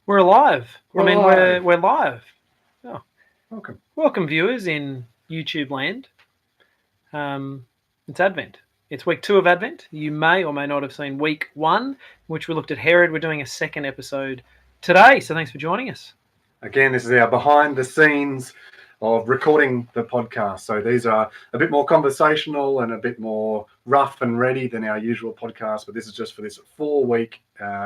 We're alive. We're alive. We're live. Oh, Welcome. welcome, viewers in YouTube land. It's Advent. It's week 2 of Advent. You may or may not have seen week 1, in which we looked at Herod. We're doing a second episode today, so thanks for joining us. Again, this is our behind the scenes of recording the podcast. So these are a bit more conversational and a bit more rough and ready than our usual podcast. But this is just for this 4-week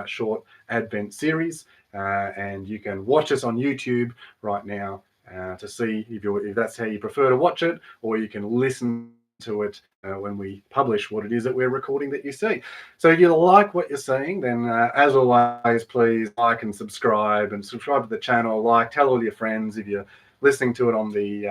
short Advent series. And you can watch us on YouTube right now to see if that's how you prefer to watch it, or you can listen to it when we publish what it is that we're recording that you see. So if you like what you're seeing, then as always, please like and subscribe to the channel. Tell all your friends. If you're listening to it on the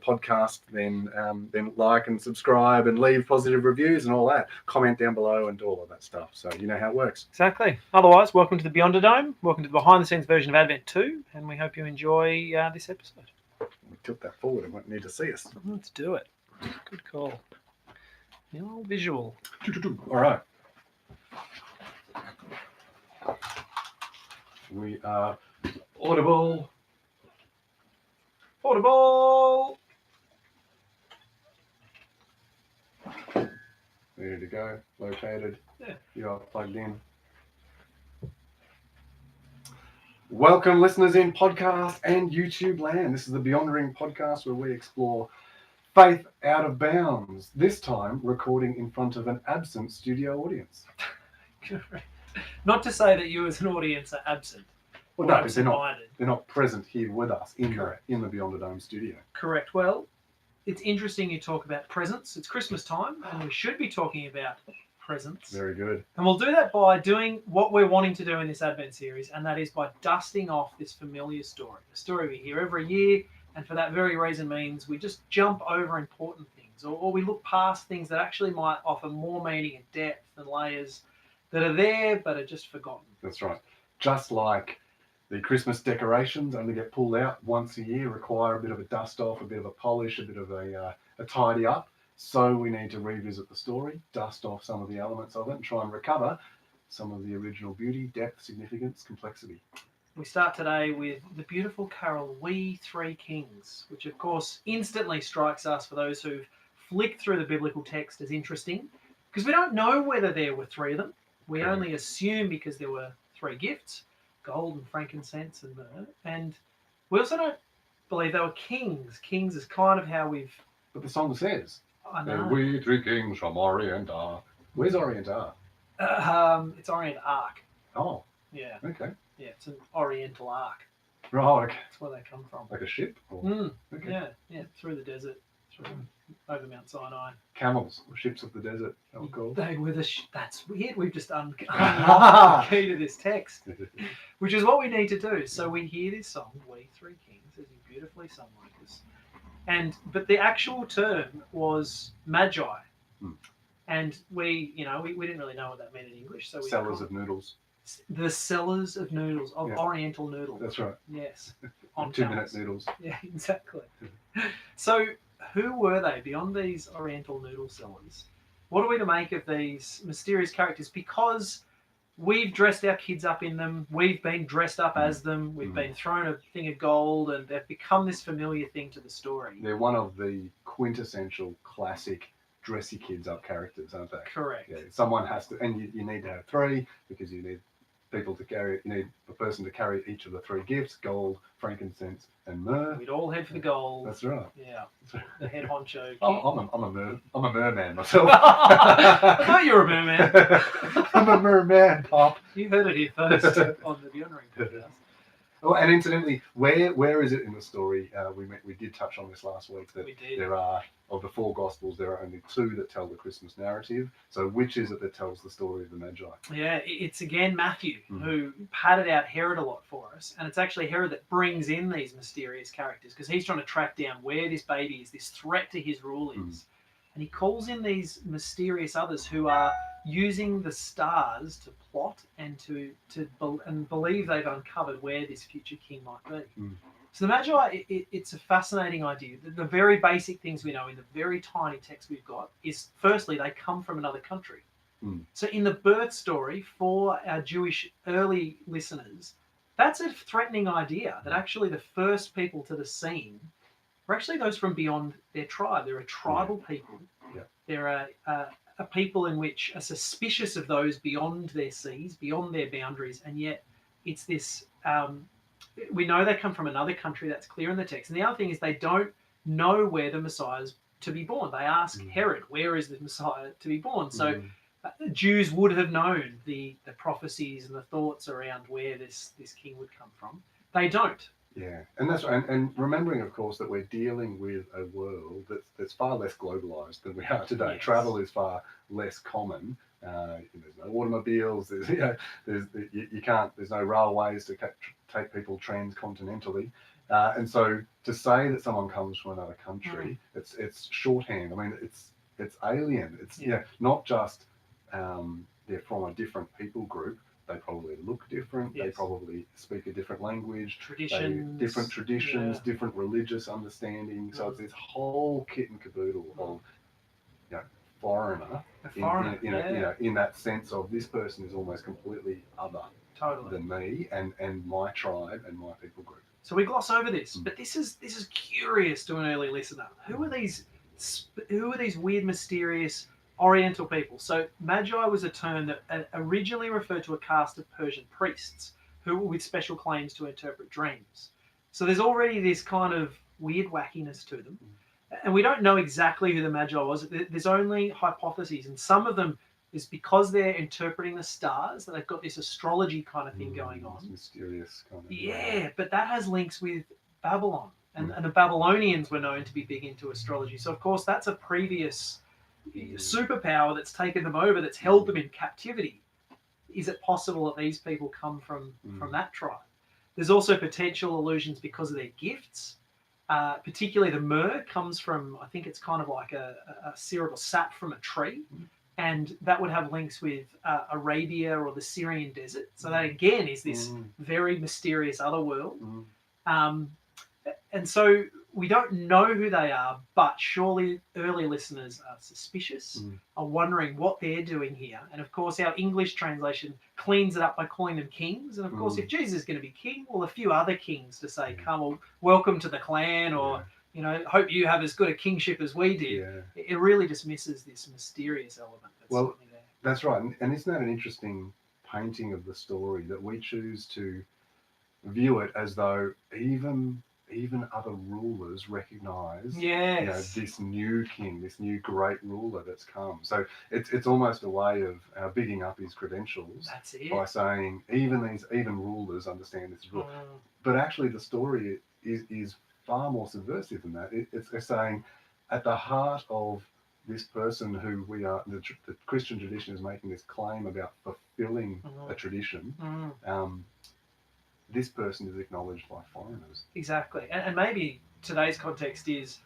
podcast, then like and subscribe and leave positive reviews and all that. Comment down below and do all of that stuff. So you know how it works. Exactly. Otherwise, welcome to the Beyond a Dome. Welcome to the behind the scenes version of Advent 2, and we hope you enjoy this episode. We tilt that forward and won't need to see us. Let's do it. Good call. The old visual. All right. We are audible. Audible. Ready to go. Located. Yeah. You are plugged in. Welcome, listeners in podcast and YouTube land. This is the Beyond Ring podcast where we explore faith out of bounds. This time, recording in front of an absent studio audience. Not to say that you as an audience are absent. Well, no, they're not present here with us in the Beyond the Dome studio. Correct. Well, it's interesting you talk about presents. It's Christmas time, and we should be talking about presents. Very good. And we'll do that by doing what we're wanting to do in this Advent series, and that is by dusting off this familiar story. A story we hear every year, and for that very reason means we just jump over important things, or we look past things that actually might offer more meaning and depth and layers that are there but are just forgotten. That's right. Just like the Christmas decorations only get pulled out once a year, require a bit of a dust off, a bit of a polish, a bit of a tidy up. So we need to revisit the story, dust off some of the elements of it, and try and recover some of the original beauty, depth, significance, complexity. We start today with the beautiful carol, We Three Kings, which of course instantly strikes us, for those who've flicked through the biblical text, as interesting, because we don't know whether there were 3 of them. We only assume because there were 3 gifts, gold and frankincense and myrrh, and we also don't believe they were kings. Kings is kind of how we've... But the song says, I know. We 3 kings from Orient are. Where's Orient are? It's Orient Ark. Oh. Yeah. Okay. Yeah, it's an Oriental Ark. Right, okay. That's where they come from. Like a ship? Or... Okay. Yeah, through the desert, over Mount Sinai. Camels, or ships of the desert, they were called. They were that's weird. We've just unlocked the key to this text, which is what we need to do. So we hear this song, We Three Kings, as you beautifully sung like this. But the actual term was Magi. And we didn't really know what that meant in English. So sellers of noodles. The sellers of noodles, of Oriental noodles. That's right. Yes. On 2-minute noodles. Yeah, exactly. So who were they beyond these Oriental noodle sellers? What are we to make of these mysterious characters? Because we've dressed our kids up in them. We've been dressed up as them. We've been thrown a thing of gold, and they've become this familiar thing to the story. They're one of the quintessential classic dress your kids up characters, aren't they? Correct. Yeah, someone has to, and you need to have 3 because you need people to carry. You need a person to carry each of the 3 gifts: gold, frankincense, and myrrh. We'd all head for the gold. That's right. Yeah, the head honcho. I'm a merman myself. I thought you were a merman. I'm a merman, Pop. You heard it here first on the Beyond Ring podcast. Oh, and incidentally, where is it in the story? We did touch on this last week that there are, of the 4 Gospels, there are only 2 that tell the Christmas narrative. So which is it that tells the story of the Magi? Yeah, it's again Matthew who padded out Herod a lot for us, and it's actually Herod that brings in these mysterious characters because he's trying to track down where this baby is, this threat to his rule is. And he calls in these mysterious others who are using the stars to plot and to believe they've uncovered where this future king might be. So the Magi, it's a fascinating idea. The very basic things we know in the very tiny text we've got is, firstly, they come from another country. So in the birth story, for our Jewish early listeners, That's a threatening idea, that actually the first people to the scene were actually those from beyond their tribe. They're a tribal people. Yeah. They're a people in which are suspicious of those beyond their seas, beyond their boundaries, and yet it's this. We know they come from another country. That's clear in the text. And the other thing is they don't know where the Messiah's to be born. They ask Herod, "Where is the Messiah to be born?" So Jews would have known the prophecies and the thoughts around where this king would come from. They don't. Yeah, and that's right. And remembering, of course, that we're dealing with a world that's far less globalized than we are today. Yes. Travel is far less common. There's no automobiles. There's you can't. There's no railways to take people transcontinentally. And so to say that someone comes from another country, it's shorthand. I mean, it's alien. It's not just they're from a different people group. They probably look different. Yes. They probably speak a different language. Different traditions, different religious understanding. So it's this whole kit and caboodle of foreigner. In that sense of this person is almost completely other than me and my tribe and my people group. So we gloss over this, but this is curious to an early listener. Who are these weird, mysterious Oriental people? So Magi was a term that originally referred to a caste of Persian priests who were with special claims to interpret dreams. So there's already this kind of weird wackiness to them. And we don't know exactly who the Magi was. There's only hypotheses, and some of them is because they're interpreting the stars, that they've got this astrology kind of thing going on. Mysterious kind of. Yeah, but that has links with Babylon. And the Babylonians were known to be big into astrology. So, of course, that's a previous superpower that's taken them over, that's held them in captivity. Is it possible that these people come from that tribe? There's also potential allusions because of their gifts. Particularly the myrrh comes from, I think it's kind of like a syrup or sap from a tree. And that would have links with Arabia or the Syrian desert. So that, again, is this very mysterious other world. And so we don't know who they are, but surely early listeners are suspicious, are wondering what they're doing here. And of course, our English translation cleans it up by calling them kings. And of course, if Jesus is going to be king, well, a few other kings to say, come, well, welcome to the clan, or, hope you have as good a kingship as we did. Yeah. It really just misses this mysterious element that's certainly there. That's right. And isn't that an interesting painting of the story, that we choose to view it as though even other rulers recognize this new king, this new great ruler that's come. So it's almost a way of bigging up his credentials. That's it. By saying even rulers understand this rule. But actually the story is far more subversive than that. It's saying at the heart of this person who we are, the Christian tradition is making this claim about fulfilling a tradition. This person is acknowledged by foreigners. Exactly. And maybe today's context is,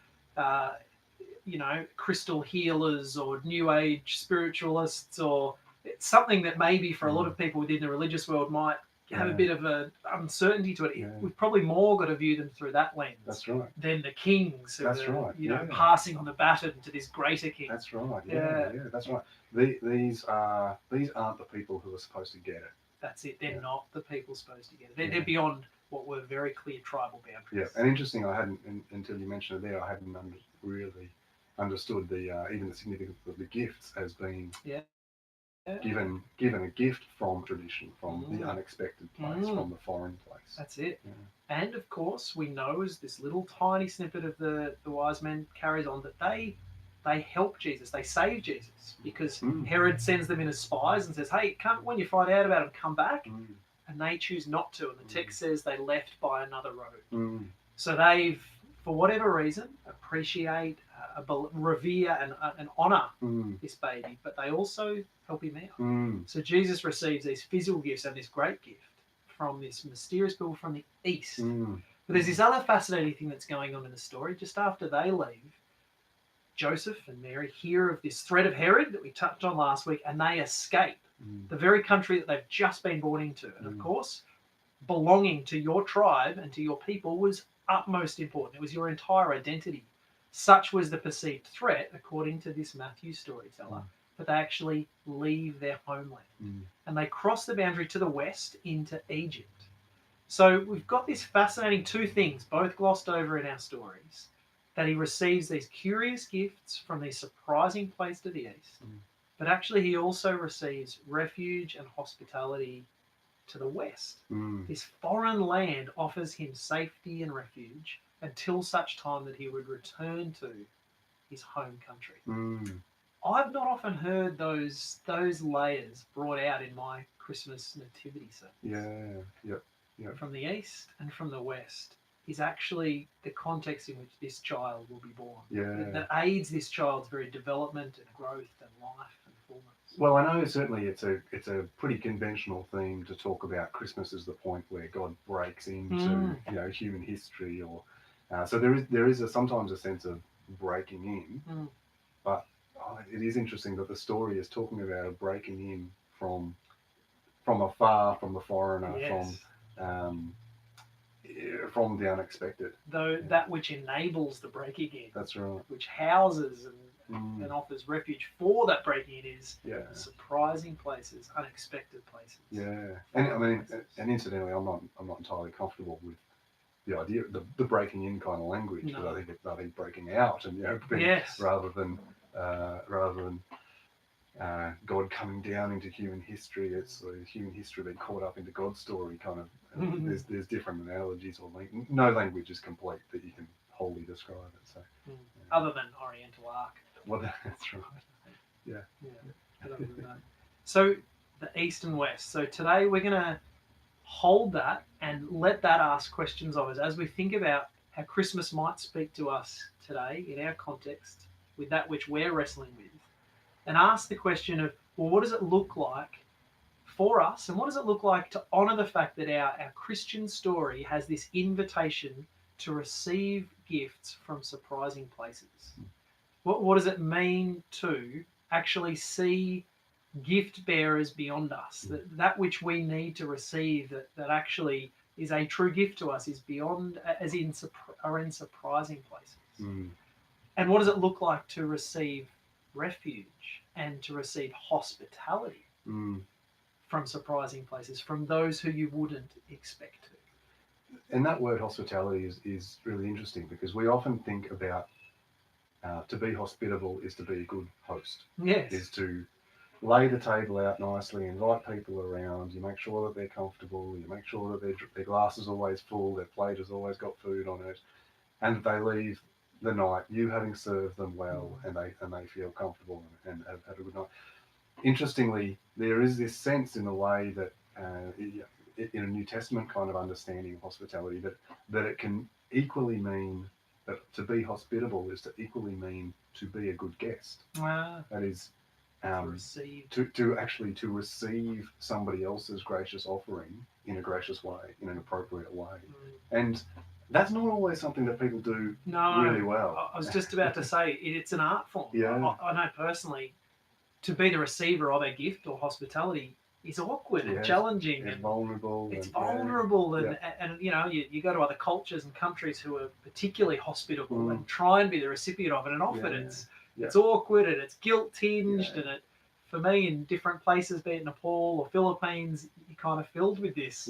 crystal healers or new age spiritualists, or it's something that maybe for a lot of people within the religious world might have a bit of an uncertainty to it. We've probably more got to view them through that lens. That's right. Than the kings who are, passing on the baton to this greater king. That's right. Yeah, that's right. These aren't the people who are supposed to get it. That's it. They're not the people supposed to get it. They're beyond what were very clear tribal boundaries. Yeah, and interesting. I hadn't until you mentioned it there. I hadn't really understood even the significance of the gifts as being given a gift from tradition, from the unexpected place, from the foreign place. That's it. Yeah. And of course, we know as this little tiny snippet of the wise men carries on that they help Jesus, they save Jesus, because Herod sends them in as spies and says, hey, when you find out about him, come back. And they choose not to. And the text says they left by another road. So they've, for whatever reason, appreciate, revere and honour this baby, but they also help him out. So Jesus receives these physical gifts and this great gift from this mysterious people from the east. But there's this other fascinating thing that's going on in the story. Just after they leave, Joseph and Mary hear of this threat of Herod that we touched on last week, and they escape the very country that they've just been born into. And of course, belonging to your tribe and to your people was utmost important. It was your entire identity. Such was the perceived threat, according to this Matthew storyteller, that they actually leave their homeland. And they cross the boundary to the west into Egypt. So we've got this fascinating two things, both glossed over in our stories, that he receives these curious gifts from this surprising place to the east, but actually he also receives refuge and hospitality to the west. This foreign land offers him safety and refuge until such time that he would return to his home country. I've not often heard those layers brought out in my Christmas nativity service. Yeah. From the east and from the west is actually the context in which this child will be born. That aids this child's very development and growth and life and fullness. Well, I know certainly it's a pretty conventional theme to talk about Christmas as the point where God breaks into human history, or so there is sometimes a sense of breaking in, but it is interesting that the story is talking about a breaking in from afar, from the foreigner, from the unexpected. That which enables the breaking in. That's right. Which houses and offers refuge for that breaking in is surprising places, unexpected places. Yeah, and I mean, and incidentally, I'm not entirely comfortable with the idea of the breaking in kind of language, No. but I think breaking out and rather than God coming down into human history. It's human history being caught up into God's story, kind of. There's different analogies, or no language is complete that you can wholly describe it. So, other than Oriental Arc. Well, that's right. Yeah. So the east and west. So today we're going to hold that and let that ask questions of us as we think about how Christmas might speak to us today in our context with that which we're wrestling with. And ask the question of, well, what does it look like for us? And what does it look like to honour the fact that our Christian story has this invitation to receive gifts from surprising places? What does it mean to actually see gift bearers beyond us? That which we need to receive that actually is a true gift to us is beyond, are in surprising places. And what does it look like to receive refuge and to receive hospitality from surprising places, from those who you wouldn't expect to? And that word hospitality is really interesting, because we often think about to be hospitable is to be a good host. Yes. Is to lay the table out nicely, invite people around, you make sure that they're comfortable, you make sure that their glass is always full, their plate has always got food on it, and that they leave the night, you having served them well, and they feel comfortable and have had a good night. Interestingly, there is this sense in the way that in a New Testament kind of understanding of hospitality that it can equally mean that to be hospitable is to equally mean to be a good guest. That is to receive somebody else's gracious offering in a gracious way, in an appropriate way. And that's not always something that people do really well. I was just about to say, it's an art form. I know personally, to be the receiver of a gift or hospitality is awkward and challenging. It's vulnerable. It's vulnerable. And you go to other cultures and countries who are particularly hospitable and try and be the recipient of it. And often it's awkward and it's guilt-tinged. And for me, in different places, be it Nepal or Philippines, you're kind of filled with this.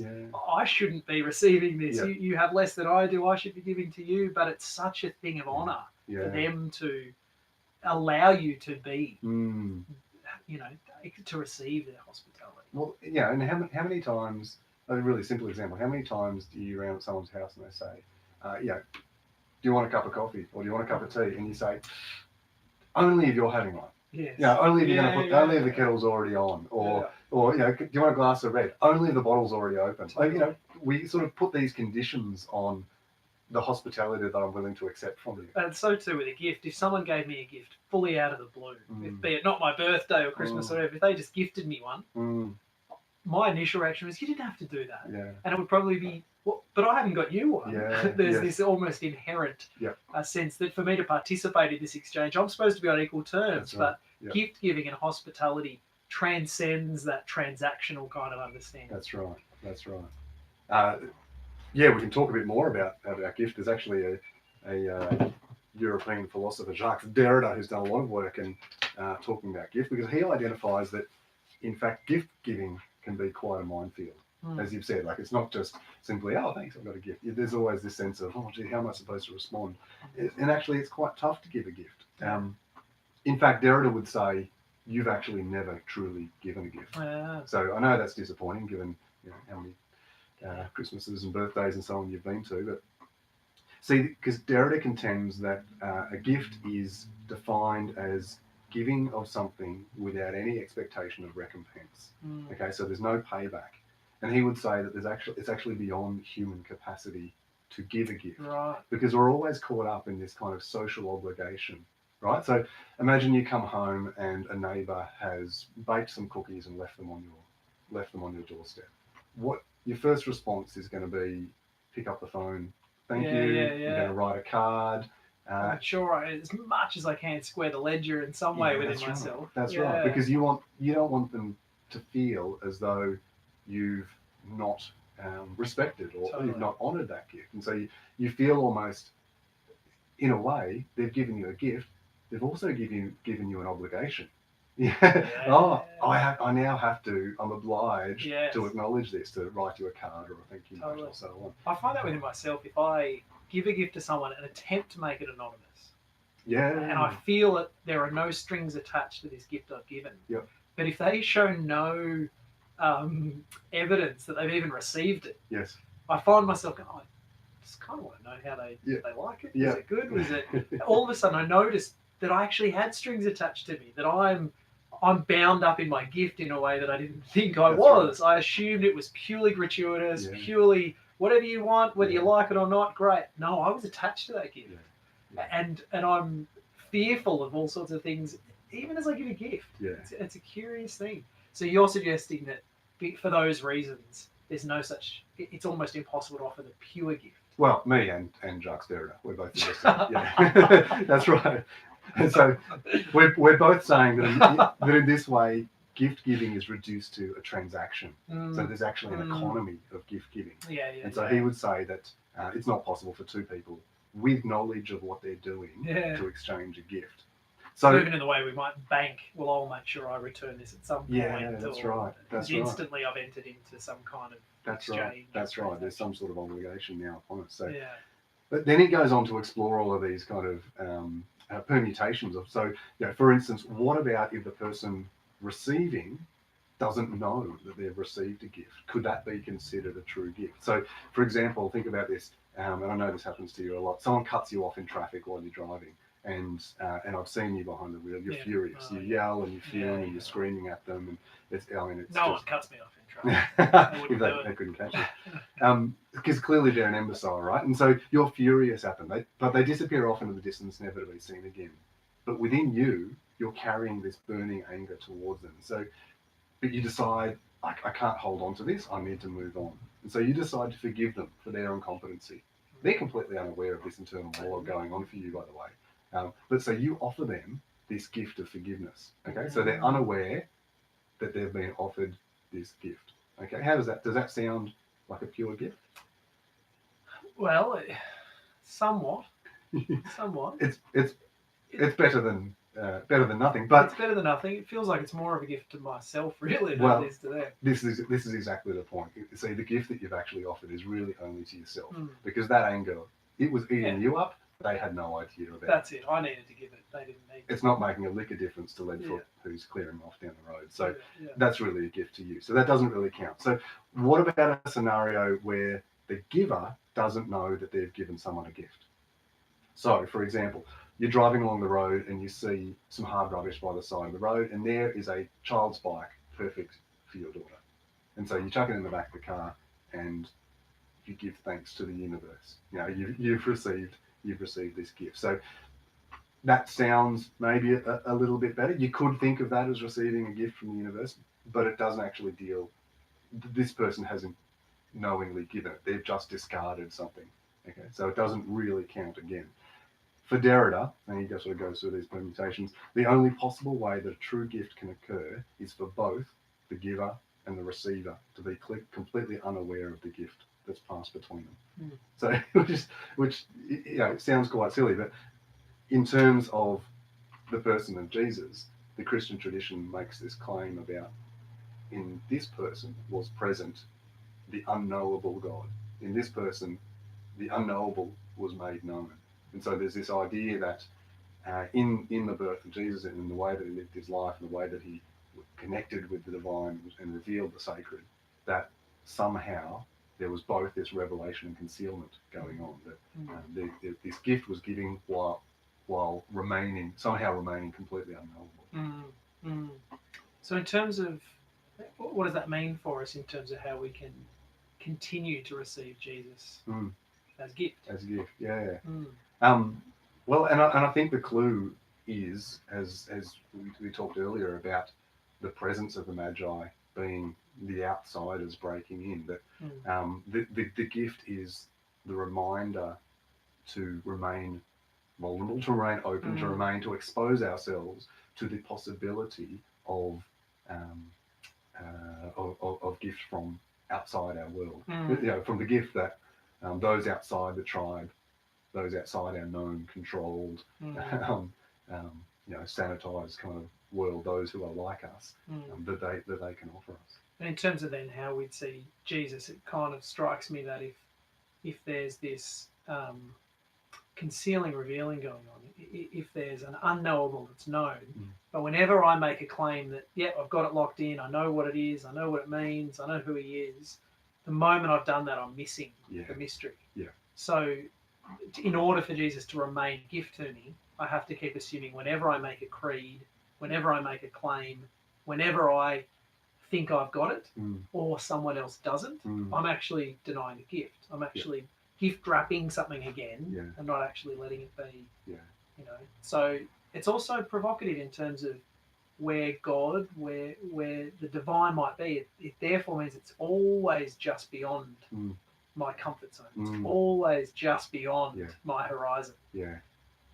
I shouldn't be receiving this. You have less than I do. I should be giving to you. But it's such a thing of honour for them to allow you to be, to receive their hospitality. Well, and how many times, a really simple example, how many times do you round at someone's house and they say, do you want a cup of coffee or do you want a cup of tea? And you say, only if you're having one. Yes. Only if you're going to put, only if the kettle's already on, or do you want a glass of red? Only if the bottle's already open. We sort of put these conditions on the hospitality that I'm willing to accept from you. And so too with a gift. If someone gave me a gift fully out of the blue, be it not my birthday or Christmas or whatever, if they just gifted me one, my initial reaction was, you didn't have to do that. And it would probably be, but I haven't got you one. There's this almost inherent sense that for me to participate in this exchange, I'm supposed to be on equal terms. But gift giving and hospitality transcends that transactional kind of understanding. That's right. We can talk a bit more about gift. There's actually a European philosopher, Jacques Derrida, who's done a lot of work in talking about gift, because he identifies that, in fact, gift giving can be quite a minefield. as you've said. Like, it's not just simply, oh, thanks, I've got a gift. There's always this sense of, oh, gee, how am I supposed to respond? And actually, it's quite tough to give a gift. In fact, Derrida would say, you've actually never truly given a gift. So I know that's disappointing, given how many Christmases and birthdays and so on you've been to. But see, because Derrida contends that a gift is defined as giving of something without any expectation of recompense. Okay, so there's no payback. And he would say that it's actually beyond human capacity to give a gift. Right. Because we're always caught up in this kind of social obligation. Right? So imagine you come home and a neighbour has baked some cookies and left them on your doorstep. What your first response is going to be, pick up the phone, thank you. You're going to write a card. I'm sure as much as I can square the ledger in some way within myself. Right. That's right, because you don't want them to feel as though you've not respected or you've not honoured that gift, and so you feel almost, in a way, they've given you a gift. They've also given you an obligation. I'm obliged to acknowledge this, to write you a card or a thank you note or so on. I find that within myself, if I give a gift to someone and attempt to make it anonymous, and I feel that there are no strings attached to this gift I've given, but if they show no evidence that they've even received it, I find myself going, I just kind of want to know how they like it. Was it good? Was it? All of a sudden, I noticed that I actually had strings attached to me, that I'm bound up in my gift in a way that I didn't think I was. Right. I assumed it was purely gratuitous, purely whatever you want, whether you like it or not, great. No, I was attached to that gift. And I'm fearful of all sorts of things, even as I give a gift. It's a curious thing. So you're suggesting that for those reasons, there's no such, it's almost impossible to offer the pure gift. Well, me and Jacques Derrida, we're both suggesting. That's right. And so we're both saying that in this way, gift giving is reduced to a transaction. So there's actually an economy of gift giving. And so he would say that it's not possible for two people with knowledge of what they're doing to exchange a gift. So even in the way we might bank, well, I'll make sure I return this at some point. That's right. Instantly I've entered into some kind of exchange. That's right. There's some sort of obligation now upon us. So, but then it goes on to explore all of these kind of permutations of. So, for instance, what about if the person receiving doesn't know that they've received a gift? Could that be considered a true gift? So, for example, think about this, and I know this happens to you a lot. Someone cuts you off in traffic while you're driving. And I've seen you behind the wheel. You're furious. You yell and you fume and you're screaming at them. And no one cuts me off in traffic. If they couldn't catch you, because clearly they're an imbecile, right? And so you're furious at them, but they disappear off into the distance, never to be seen again. But within you, you're carrying this burning anger towards them. So, but you decide, I can't hold on to this. I need to move on. And so you decide to forgive them for their incompetency. They're completely unaware of this internal war going on for you, by the way. But so you offer them this gift of forgiveness. Okay, so they're unaware that they've been offered this gift. Okay, how does that sound like a pure gift? Well, somewhat. It's better than nothing. But it's better than nothing. It feels like it's more of a gift to myself, really, than it is to them. This is exactly the point. See, the gift that you've actually offered is really only to yourself, because that anger, it was eating you up. They had no idea about it. That's it. I needed to give it. They didn't need it. It's not making a lick of difference to Leadfoot, who's clearing off down the road. So that's really a gift to you. So that doesn't really count. So what about a scenario where the giver doesn't know that they've given someone a gift? So, for example, you're driving along the road and you see some hard rubbish by the side of the road, and there is a child's bike, perfect for your daughter. And so you chuck it in the back of the car and you give thanks to the universe. You've received this gift. So that sounds maybe a little bit better. You could think of that as receiving a gift from the universe, but it doesn't actually deal. This person hasn't knowingly given it. They've just discarded something. Okay, so it doesn't really count again. For Derrida, and he just sort of goes through these permutations, the only possible way that a true gift can occur is for both the giver and the receiver to be completely unaware of the gift that's passed between them. So, which it sounds quite silly, but in terms of the person of Jesus, the Christian tradition makes this claim about, in this person was present the unknowable God. In this person, the unknowable was made known. And so there's this idea that in the birth of Jesus and in the way that he lived his life and the way that he connected with the divine and revealed the sacred, that somehow there was both this revelation and concealment going on. That this gift was giving while somehow remaining completely unknowable. So in terms of, what does that mean for us in terms of how we can continue to receive Jesus as gift? As a gift, yeah. Well, and I think the clue is, as we talked earlier about the presence of the Magi being the outsiders breaking in, that the gift is the reminder to remain vulnerable, to remain open, to expose ourselves to the possibility of gift from outside our world. From the gift that those outside the tribe, those outside our known, controlled, sanitized kind of world, those who are like us, that they can offer us. And in terms of then how we'd see Jesus, it kind of strikes me that if there's this concealing, revealing going on, if there's an unknowable that's known, but whenever I make a claim that, I've got it locked in, I know what it is, I know what it means, I know who he is, the moment I've done that, I'm missing the mystery. Yeah. So in order for Jesus to remain gift to me, I have to keep assuming whenever I make a creed, whenever I make a claim, whenever I think I've got it or someone else doesn't, I'm actually denying the gift. I'm actually gift wrapping something again and not actually letting it be. So it's also provocative in terms of where God, where the divine might be. It therefore means it's always just beyond my comfort zone. It's always just beyond my horizon. Yeah.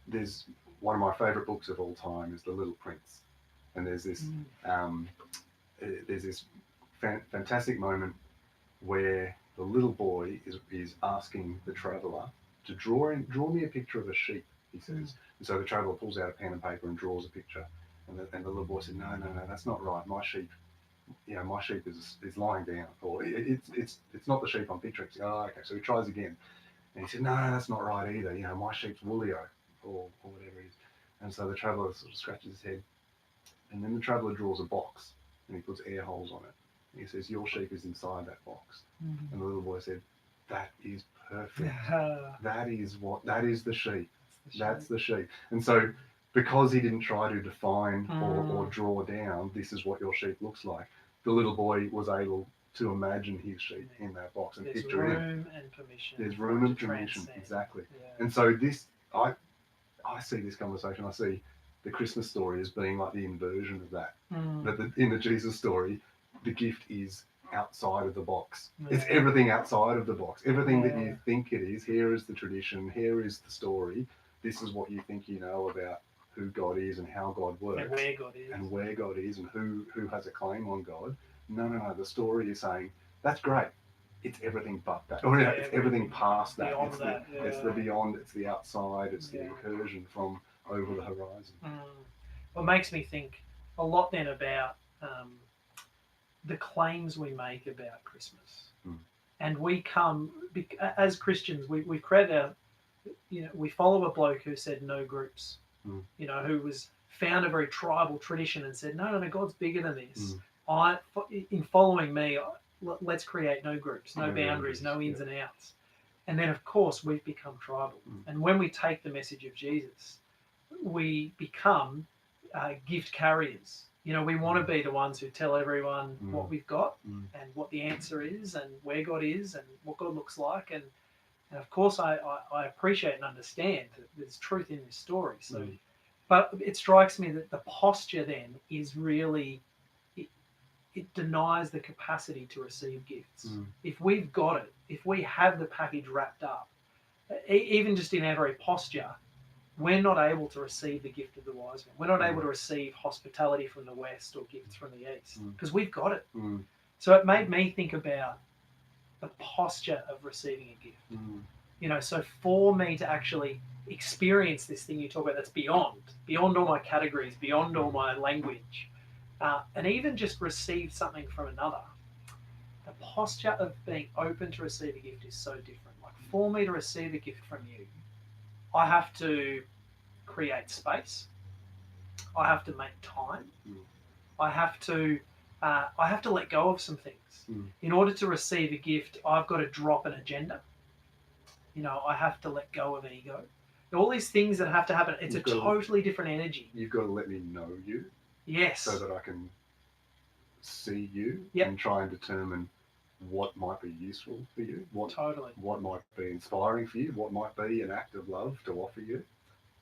There's one of my favourite books of all time is The Little Prince, and there's this fantastic moment where the little boy is asking the traveller to draw me a picture of a sheep, he says. And so the traveller pulls out a pen and paper and draws a picture, and the little boy said, no, that's not right. My sheep is lying down, or it's not the sheep I'm picturing. He said, oh, okay. So he tries again, and he said, no, that's not right either. My sheep's woolio, or whatever it is. And so the traveller sort of scratches his head, and then the traveller draws a box, and he puts air holes on it. And he says, your sheep is inside that box. And the little boy said, that is perfect. That is the sheep. That's the sheep. And so because he didn't try to define or draw down, this is what your sheep looks like, the little boy was able to imagine his sheep in that box and picture it in. There's room and permission. Exactly. Yeah. And so this, I see this conversation, I see the Christmas story as being like the inversion of that. That in the Jesus story, the gift is outside of the box. Yeah. It's everything outside of the box. Everything that you think it is. Here is the tradition. Here is the story. This is what you think you know about who God is and how God works. And where God is. And where God is and who has a claim on God. No. The story is saying, that's great. It's everything but that. Or it's everything past that. It's the beyond. It's the outside. It's the incursion from over the horizon. Well, it makes me think a lot then about the claims we make about Christmas. And we come, as Christians, we create we follow a bloke who said no groups, who was found a very tribal tradition and said, no, God's bigger than this. In following me, let's create no groups, no boundaries, no ins and outs. And then, of course, we've become tribal. And when we take the message of Jesus, we become gift carriers. We want to be the ones who tell everyone what we've got and what the answer is and where God is and what God looks like. And of course, I appreciate and understand that there's truth in this story. So, but it strikes me that the posture then is really, it denies the capacity to receive gifts. If we've got it, if we have the package wrapped up, even just in our very posture, we're not able to receive the gift of the wise man. We're not able to receive hospitality from the west or gifts from the east because we've got it. So it made me think about the posture of receiving a gift. So for me to actually experience this thing you talk about that's beyond all my categories, beyond all my language, and even just receive something from another, the posture of being open to receive a gift is so different. Like for me to receive a gift from you, I have to create space. I have to make time. I have to let go of some things. In order to receive a gift, I've got to drop an agenda. I have to let go of ego. All these things that have to happen. It's You've a got to- totally different energy. You've got to let me know you Yes. so that I can see you Yep. and try and determine what might be useful for you, Totally. what might be inspiring for you, what might be an act of love to offer you.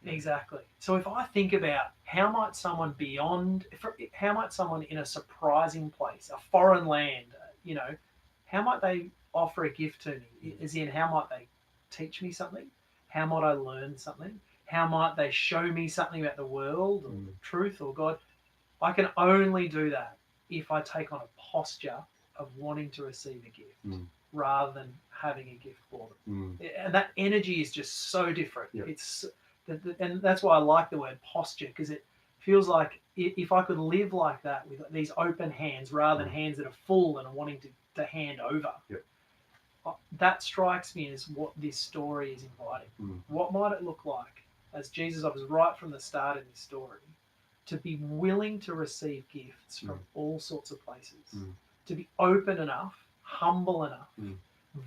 Exactly. So if I think about how might someone in a surprising place, a foreign land, how might they offer a gift to me? As in, how might they teach me something? How might I learn something? How might they show me something about the world or truth or God? I can only do that if I take on a posture of wanting to receive a gift rather than having a gift for them. And that energy is just so different. Yep. And that's why I like the word posture, because it feels like if I could live like that with these open hands rather than hands that are full and are wanting to hand over, yep. That strikes me as what this story is inviting. What might it look like as Jesus, I was right from the start in this story, to be willing to receive gifts from all sorts of places, to be open enough, humble enough,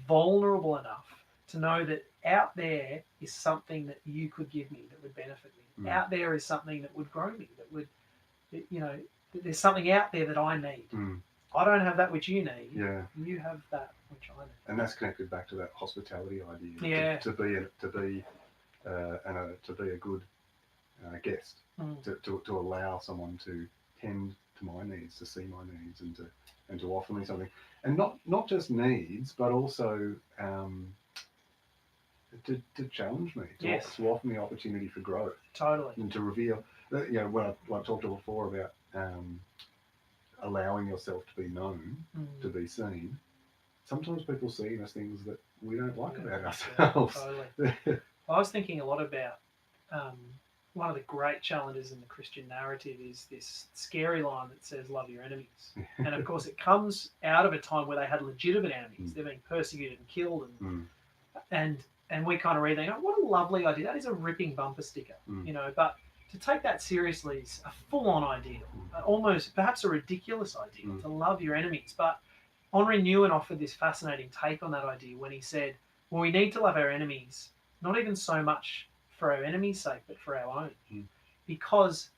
vulnerable enough to know that out there is something that you could give me that would benefit me. Out there is something that would grow me, that would, there's something out there that I need. I don't have that which you need. Yeah. You have that which I need. And that's connected back to that hospitality idea. Yeah. To be a good guest. To allow someone to tend to my needs, to see my needs, and to offer me something, and not just needs, but also to challenge me, to offer me opportunity for growth. Totally. And to reveal, when I talked before about allowing yourself to be known, to be seen. Sometimes people see in us things that we don't like about ourselves. Totally. I was thinking a lot about one of the great challenges in the Christian narrative is this scary line that says, love your enemies. And of course, it comes out of a time where they had legitimate enemies. They're being persecuted and killed. And we kind of read that, what a lovely idea. That is a ripping bumper sticker, but to take that seriously is a full-on idea, almost perhaps a ridiculous idea, to love your enemies. But Henri Nouwen offered this fascinating take on that idea when he said, well, we need to love our enemies, not even so much for our enemies' sake, but for our own. Because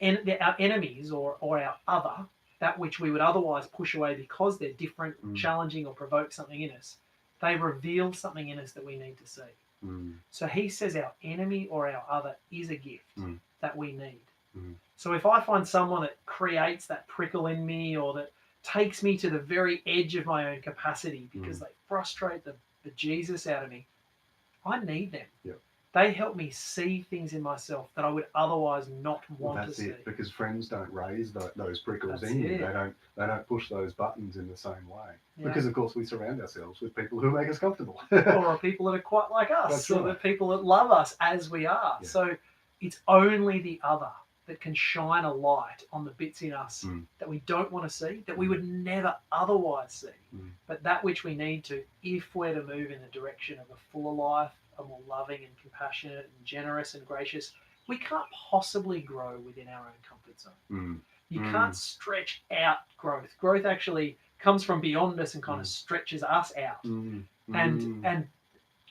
our enemies or our other, that which we would otherwise push away because they're different, challenging, or provoke something in us, they reveal something in us that we need to see. So he says our enemy or our other is a gift that we need. So if I find someone that creates that prickle in me or that takes me to the very edge of my own capacity because they frustrate the Jesus out of me, I need them. Yep. They help me see things in myself that I would otherwise not want to see. That's it, because friends don't raise those prickles in you. They don't push those buttons in the same way. Yeah. Because, of course, we surround ourselves with people who make us comfortable. Or people that are quite like us. That's or right. the people that love us as we are. Yeah. So it's only the other that can shine a light on the bits in us that we don't want to see, that we would never otherwise see. But that which we need to, if we're to move in the direction of a fuller life, a more loving and compassionate and generous and gracious, we can't possibly grow within our own comfort zone. You can't stretch out growth. Growth actually comes from beyond us and kind of stretches us out. And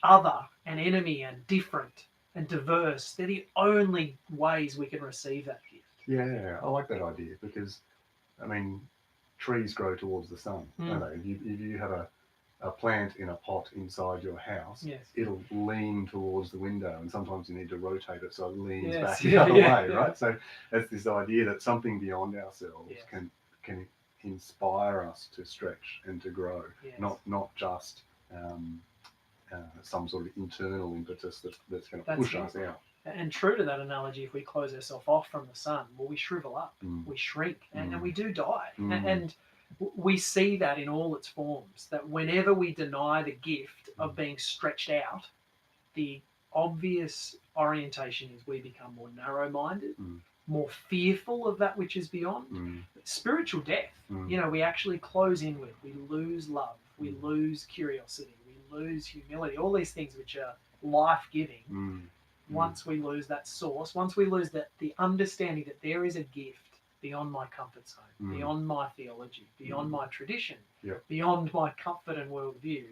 other and enemy and different and diverse, they're the only ways we can receive that gift. Yeah, I like that idea because, trees grow towards the sun, don't they? If you have a plant in a pot inside your house, it'll lean towards the window, and sometimes you need to rotate it so it leans back the other way, right? So it's this idea that something beyond ourselves can inspire us to stretch and to grow, not just some sort of internal impetus that's going to push us out. And true to that analogy, if we close ourselves off from the sun, well, we shrivel up, we shrink, and we do die. And we see that in all its forms, that whenever we deny the gift of being stretched out, the obvious orientation is we become more narrow-minded, more fearful of that which is beyond. Spiritual death, we actually close inward. We lose love. We lose curiosity. We lose humility. All these things which are life-giving. Once we lose that source, once we lose the understanding that there is a gift beyond my comfort zone, beyond my theology, beyond my tradition, beyond my comfort and worldview,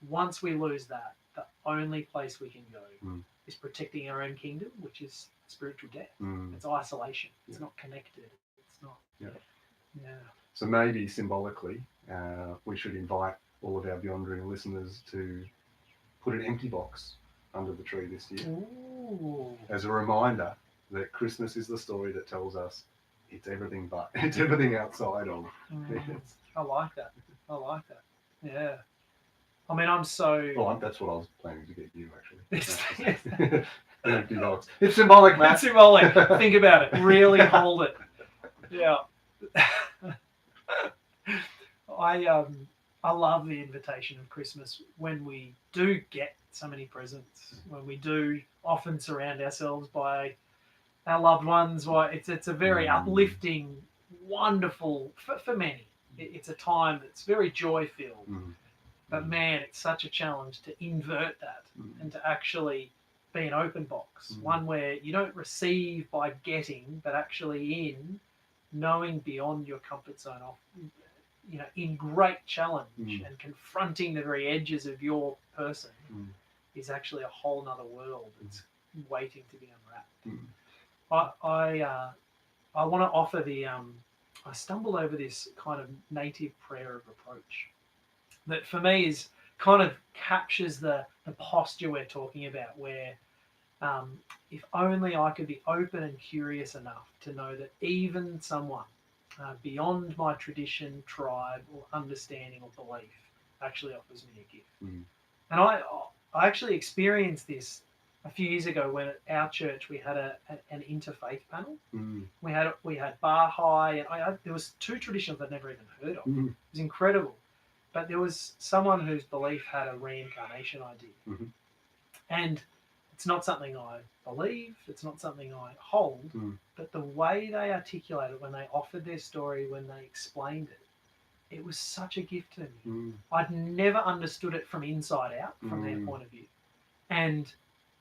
once we lose that, the only place we can go is protecting our own kingdom, which is spiritual death. It's isolation. It's not connected. It's not. Yeah. So maybe symbolically, we should invite all of our Beyond Dream listeners to put an empty box under the tree this year. Ooh. As a reminder that Christmas is the story that tells us it's everything outside of. I like that. Yeah. I mean, I'm so... Well, that's what I was planning to get you, actually. An empty box. It's symbolic, Matt. It's symbolic. Think about it. Really hold it. Yeah. I love the invitation of Christmas when we do get so many presents, when we do often surround ourselves by our loved ones. It's a very uplifting, wonderful, for many. It's a time that's very joy-filled. But man, it's such a challenge to invert that and to actually be an open box, one where you don't receive by getting, but actually in knowing beyond your comfort zone, in great challenge and confronting the very edges of your person is actually a whole nother world that's waiting to be unwrapped. I want to offer I stumbled over this kind of native prayer of reproach that for me is kind of captures the posture we're talking about, where if only I could be open and curious enough to know that even someone beyond my tradition, tribe, or understanding or belief actually offers me a gift. And I actually experienced this a few years ago when at our church we had an interfaith panel. We had Baha'i, and there was two traditions I'd never even heard of. It was incredible. But there was someone whose belief had a reincarnation idea. And it's not something I believe, it's not something I hold, but the way they articulated, when they offered their story, when they explained it, it was such a gift to me. I'd never understood it from inside out, from their point of view. And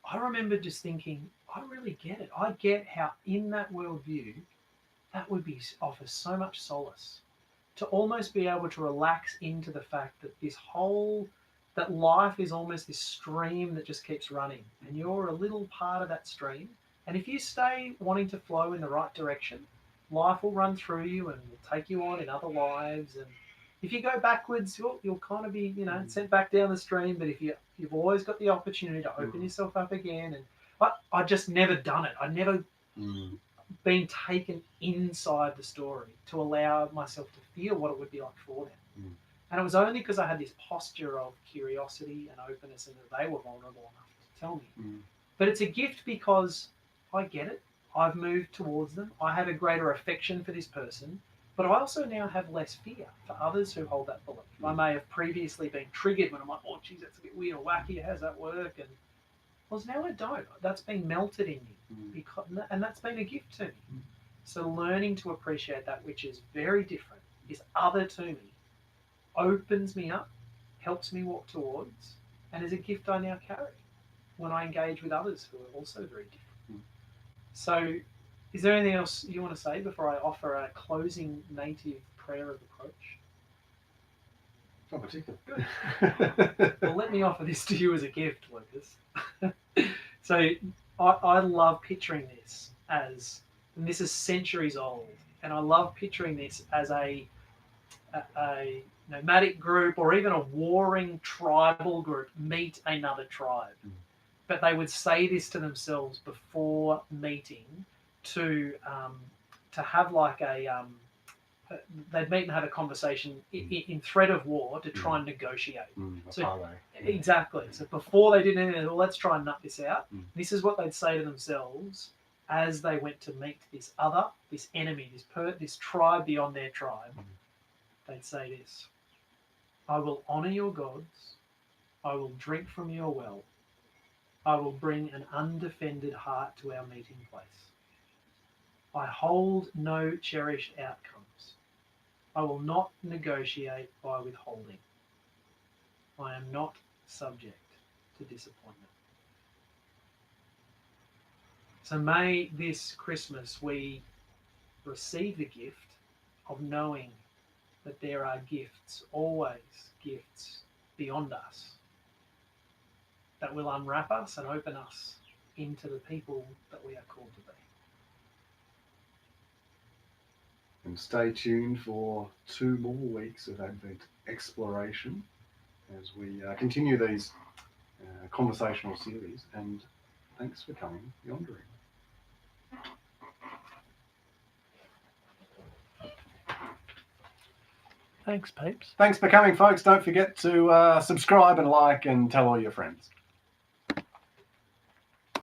I remember just thinking, I really get it. I get how in that worldview, that would offer so much solace. To almost be able to relax into the fact that that life is almost this stream that just keeps running, and you're a little part of that stream. And if you stay wanting to flow in the right direction, life will run through you and will take you on in other lives. And if you go backwards, you'll kind of be, sent back down the stream. But if you've always got the opportunity to open yourself up again. And I just never done it. I never been taken inside the story to allow myself to feel what it would be like for them. And it was only because I had this posture of curiosity and openness and that they were vulnerable enough to tell me. But it's a gift because I get it. I've moved towards them. I have a greater affection for this person, but I also now have less fear for others who hold that belief. I may have previously been triggered when I'm like, oh, geez, that's a bit weird or wacky. How does that work? And now I don't. That's been melted in me, and that's been a gift to me. So learning to appreciate that which is very different, is other to me, opens me up, helps me walk towards, and is a gift I now carry when I engage with others who are also very different. So is there anything else you want to say before I offer a closing native prayer of approach? Not particularly. Good. Well, let me offer this to you as a gift, Lucas. So I love picturing this as, and this is centuries old, and I love picturing this as a nomadic group or even a warring tribal group meet another tribe. But they would say this to themselves before meeting to have like they'd meet and have a conversation in threat of war to try and negotiate. Exactly. So before they did anything, well, let's try and nut this out. This is what they'd say to themselves as they went to meet this enemy, this tribe beyond their tribe. They'd say this: I will honour your gods. I will drink from your well. I will bring an undefended heart to our meeting place. I hold no cherished outcomes. I will not negotiate by withholding. I am not subject to disappointment. So may this Christmas we receive the gift of knowing that there are gifts, always gifts beyond us, that will unwrap us and open us into the people that we are called to be. And stay tuned for 2 more weeks of Advent exploration as we continue these conversational series. And thanks for coming, Yondering. Thanks, peeps. Thanks for coming, folks. Don't forget to subscribe and like and tell all your friends.